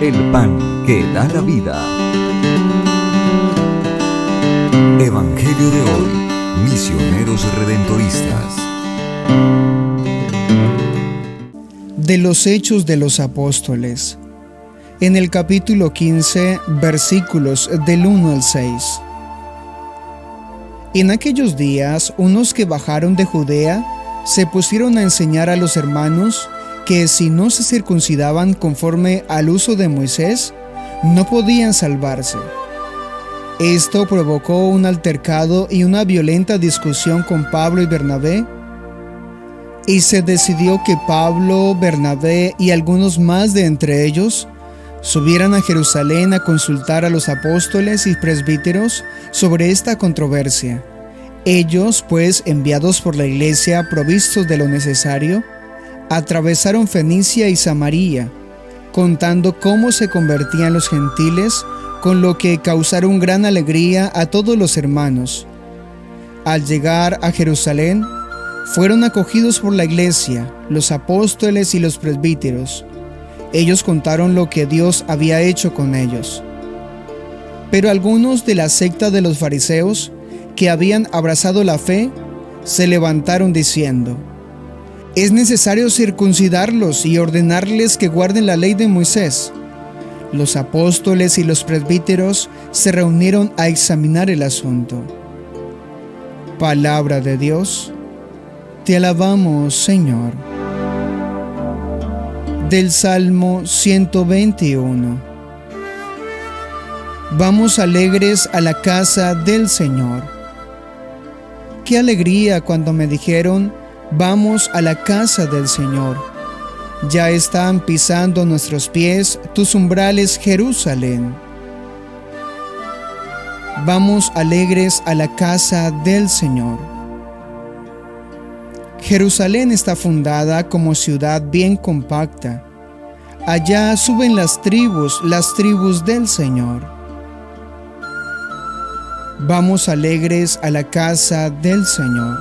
el pan que da la vida. Evangelio de hoy, misioneros redentoristas. De los Hechos de los Apóstoles, en el capítulo 15, versículos del 1 al 6. En aquellos días, unos que bajaron de Judea se pusieron a enseñar a los hermanos que si no se circuncidaban conforme al uso de Moisés, no podían salvarse. Esto provocó un altercado y una violenta discusión con Pablo y Bernabé, y se decidió que Pablo, Bernabé y algunos más de entre ellos subieran a Jerusalén a consultar a los apóstoles y presbíteros sobre esta controversia. Ellos, pues, enviados por la iglesia, provistos de lo necesario, atravesaron Fenicia y Samaria, contando cómo se convertían los gentiles, con lo que causaron gran alegría a todos los hermanos. Al llegar a Jerusalén, fueron acogidos por la iglesia, los apóstoles y los presbíteros. Ellos contaron lo que Dios había hecho con ellos. Pero algunos de la secta de los fariseos, que habían abrazado la fe, se levantaron diciendo: «Es necesario circuncidarlos y ordenarles que guarden la ley de Moisés». Los apóstoles y los presbíteros se reunieron a examinar el asunto. Palabra de Dios. Te alabamos, Señor. Del Salmo 121. Vamos alegres a la casa del Señor. Qué alegría cuando me dijeron: vamos a la casa del Señor. Ya están pisando nuestros pies tus umbrales, Jerusalén. Vamos alegres a la casa del Señor. Jerusalén está fundada como ciudad bien compacta. Allá suben las tribus del Señor. Vamos alegres a la casa del Señor.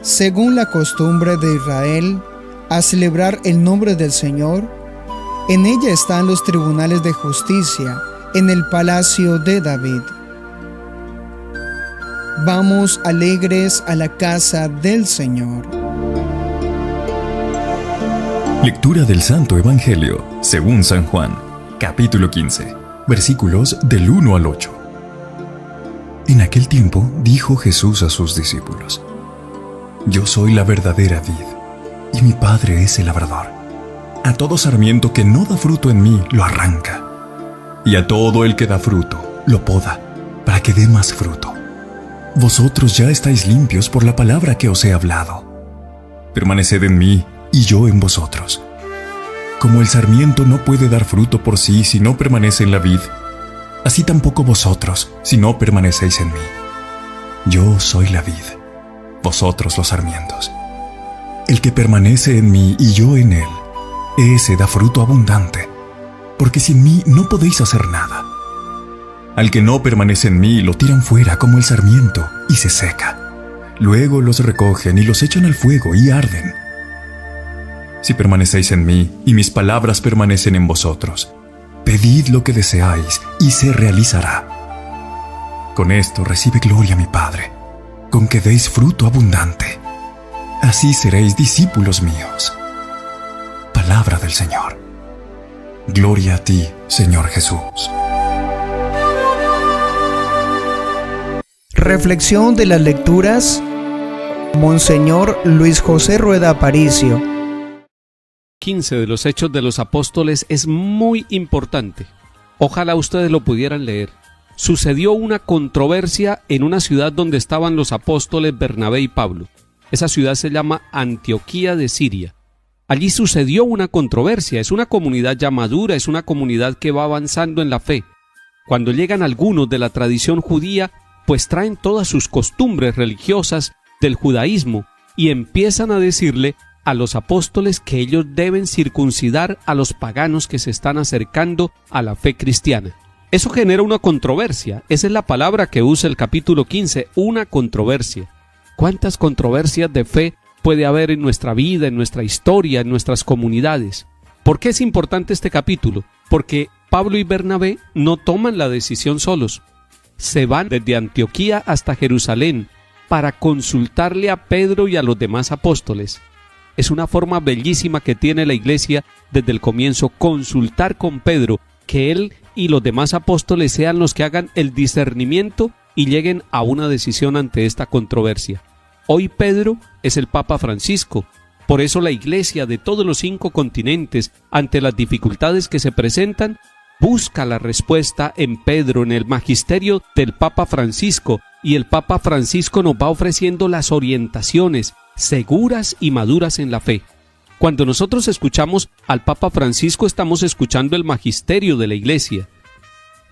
Según la costumbre de Israel, a celebrar el nombre del Señor, en ella están los tribunales de justicia, en el palacio de David. Vamos alegres a la casa del Señor. Lectura del Santo Evangelio, según San Juan, capítulo 15, versículos del 1 al 8. En aquel tiempo dijo Jesús a sus discípulos: Yo soy la verdadera vid, y mi Padre es el labrador. A todo sarmiento que no da fruto en mí, lo arranca, y a todo el que da fruto, lo poda, para que dé más fruto. Vosotros ya estáis limpios por la palabra que os he hablado. Permaneced en mí, y yo en vosotros. Como el sarmiento no puede dar fruto por sí si no permanece en la vid, así tampoco vosotros, si no permanecéis en mí. Yo soy la vid, vosotros los sarmientos. El que permanece en mí y yo en él, ese da fruto abundante, porque sin mí no podéis hacer nada. Al que no permanece en mí lo tiran fuera como el sarmiento y se seca. Luego los recogen y los echan al fuego y arden. Si permanecéis en mí y mis palabras permanecen en vosotros, pedid lo que deseáis y se realizará. Con esto recibe gloria mi Padre, con que deis fruto abundante. Así seréis discípulos míos. Palabra del Señor. Gloria a ti, Señor Jesús. Reflexión de las lecturas. Monseñor Luis José Rueda Aparicio. 15 de los Hechos de los Apóstoles es muy importante. Ojalá ustedes lo pudieran leer. Sucedió una controversia en una ciudad donde estaban los apóstoles Bernabé y Pablo. Esa ciudad se llama Antioquía de Siria. Allí sucedió una controversia. Es una comunidad ya madura, es una comunidad que va avanzando en la fe. Cuando llegan algunos de la tradición judía, pues traen todas sus costumbres religiosas del judaísmo y empiezan a decirle a los apóstoles que ellos deben circuncidar a los paganos que se están acercando a la fe cristiana. Eso genera una controversia. Esa es la palabra que usa el capítulo 15, una controversia. ¿Cuántas controversias de fe puede haber en nuestra vida, en nuestra historia, en nuestras comunidades? ¿Por qué es importante este capítulo? Porque Pablo y Bernabé no toman la decisión solos. Se van desde Antioquía hasta Jerusalén para consultarle a Pedro y a los demás apóstoles. Es una forma bellísima que tiene la iglesia desde el comienzo, consultar con Pedro, que él y los demás apóstoles sean los que hagan el discernimiento y lleguen a una decisión ante esta controversia. Hoy Pedro es el Papa Francisco. Por eso la iglesia de todos los 5 continentes, ante las dificultades que se presentan, busca la respuesta en Pedro, en el magisterio del Papa Francisco, y el Papa Francisco nos va ofreciendo las orientaciones seguras y maduras en la fe. Cuando nosotros escuchamos al Papa Francisco, estamos escuchando el magisterio de la iglesia.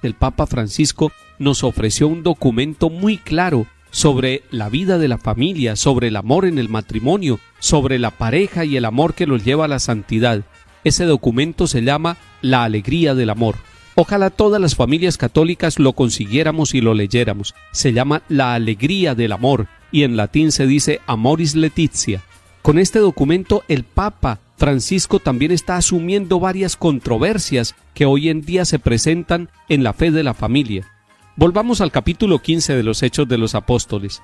El Papa Francisco nos ofreció un documento muy claro sobre la vida de la familia, sobre el amor en el matrimonio, sobre la pareja y el amor que los lleva a la santidad. Ese documento se llama La Alegría del Amor. Ojalá todas las familias católicas lo consiguiéramos y lo leyéramos. Se llama La Alegría del Amor y en latín se dice Amoris Laetitia. Con este documento el Papa Francisco también está asumiendo varias controversias que hoy en día se presentan en la fe de la familia. Volvamos al capítulo 15 de los Hechos de los Apóstoles.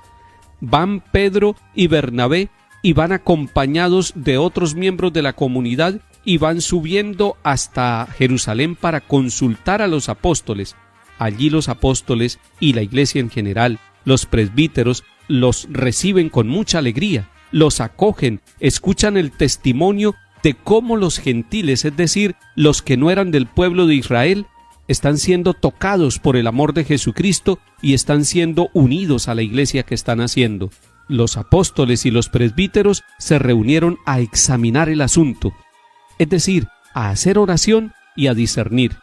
Van Pedro y Bernabé y van acompañados de otros miembros de la comunidad y van subiendo hasta Jerusalén para consultar a los apóstoles. Allí los apóstoles y la iglesia en general, los presbíteros, los reciben con mucha alegría, los acogen, escuchan el testimonio de cómo los gentiles, es decir, los que no eran del pueblo de Israel, están siendo tocados por el amor de Jesucristo y están siendo unidos a la iglesia que están haciendo. Los apóstoles y los presbíteros se reunieron a examinar el asunto, es decir, a hacer oración y a discernir.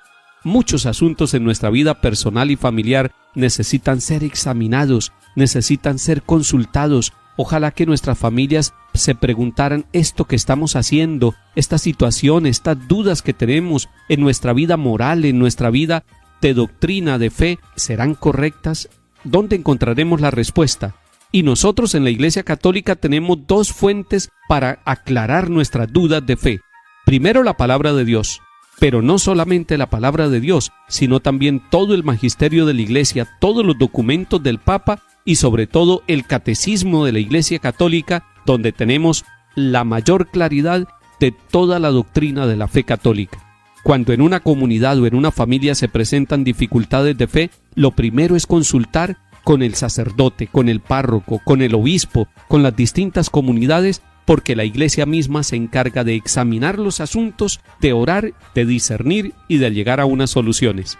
Muchos asuntos en nuestra vida personal y familiar necesitan ser examinados, necesitan ser consultados. Ojalá que nuestras familias se preguntaran esto que estamos haciendo, esta situación, estas dudas que tenemos en nuestra vida moral, en nuestra vida de doctrina, de fe, ¿serán correctas? ¿Dónde encontraremos la respuesta? Y nosotros en la Iglesia Católica tenemos 2 fuentes para aclarar nuestras dudas de fe. Primero, la palabra de Dios, pero no solamente la palabra de Dios, sino también todo el magisterio de la Iglesia, todos los documentos del Papa y sobre todo el catecismo de la Iglesia Católica, donde tenemos la mayor claridad de toda la doctrina de la fe católica. Cuando en una comunidad o en una familia se presentan dificultades de fe, lo primero es consultar con el sacerdote, con el párroco, con el obispo, con las distintas comunidades, porque la iglesia misma se encarga de examinar los asuntos, de orar, de discernir y de llegar a unas soluciones.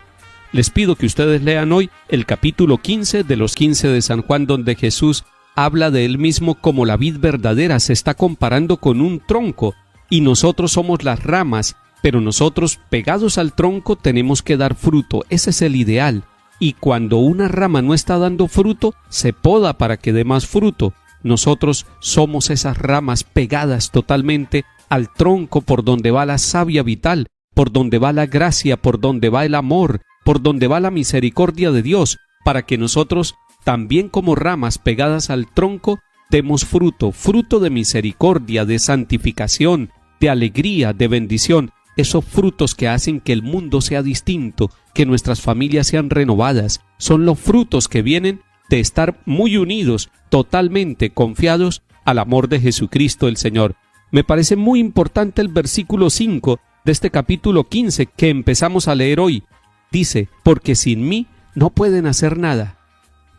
Les pido que ustedes lean hoy el capítulo 15 de los 15 de San Juan, donde Jesús habla de él mismo como la vid verdadera, se está comparando con un tronco, y nosotros somos las ramas, pero nosotros pegados al tronco tenemos que dar fruto, ese es el ideal. Y cuando una rama no está dando fruto, se poda para que dé más fruto. Nosotros somos esas ramas pegadas totalmente al tronco por donde va la savia vital, por donde va la gracia, por donde va el amor, por donde va la misericordia de Dios, para que nosotros, también como ramas pegadas al tronco, demos fruto, fruto de misericordia, de santificación, de alegría, de bendición, esos frutos que hacen que el mundo sea distinto, que nuestras familias sean renovadas, son los frutos que vienen de estar muy unidos, totalmente confiados al amor de Jesucristo el Señor. Me parece muy importante el versículo 5 de este capítulo 15 que empezamos a leer hoy. Dice, porque sin mí no pueden hacer nada.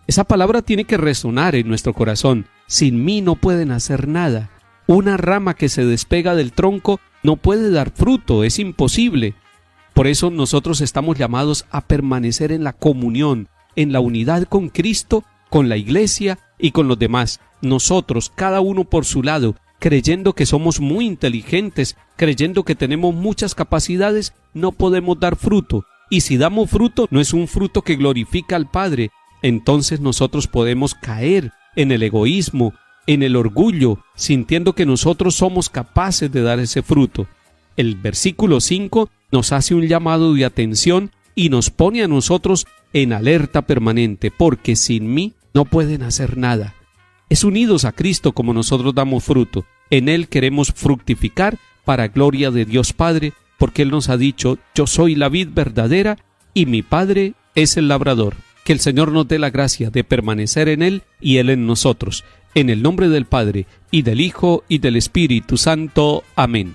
Esa palabra tiene que resonar en nuestro corazón. Sin mí no pueden hacer nada. Una rama que se despega del tronco no puede dar fruto, es imposible. Por eso nosotros estamos llamados a permanecer en la comunión, en la unidad con Cristo, con la iglesia y con los demás. Nosotros, cada uno por su lado, creyendo que somos muy inteligentes, creyendo que tenemos muchas capacidades, no podemos dar fruto. Y si damos fruto, no es un fruto que glorifica al Padre. Entonces nosotros podemos caer en el egoísmo, en el orgullo, sintiendo que nosotros somos capaces de dar ese fruto. El versículo 5 nos hace un llamado de atención y nos pone a nosotros en alerta permanente, porque sin mí no pueden hacer nada. Es unidos a Cristo como nosotros damos fruto. En Él queremos fructificar para gloria de Dios Padre porque Él nos ha dicho: yo soy la vid verdadera y mi Padre es el labrador. Que el Señor nos dé la gracia de permanecer en Él y Él en nosotros. En el nombre del Padre, y del Hijo, y del Espíritu Santo. Amén.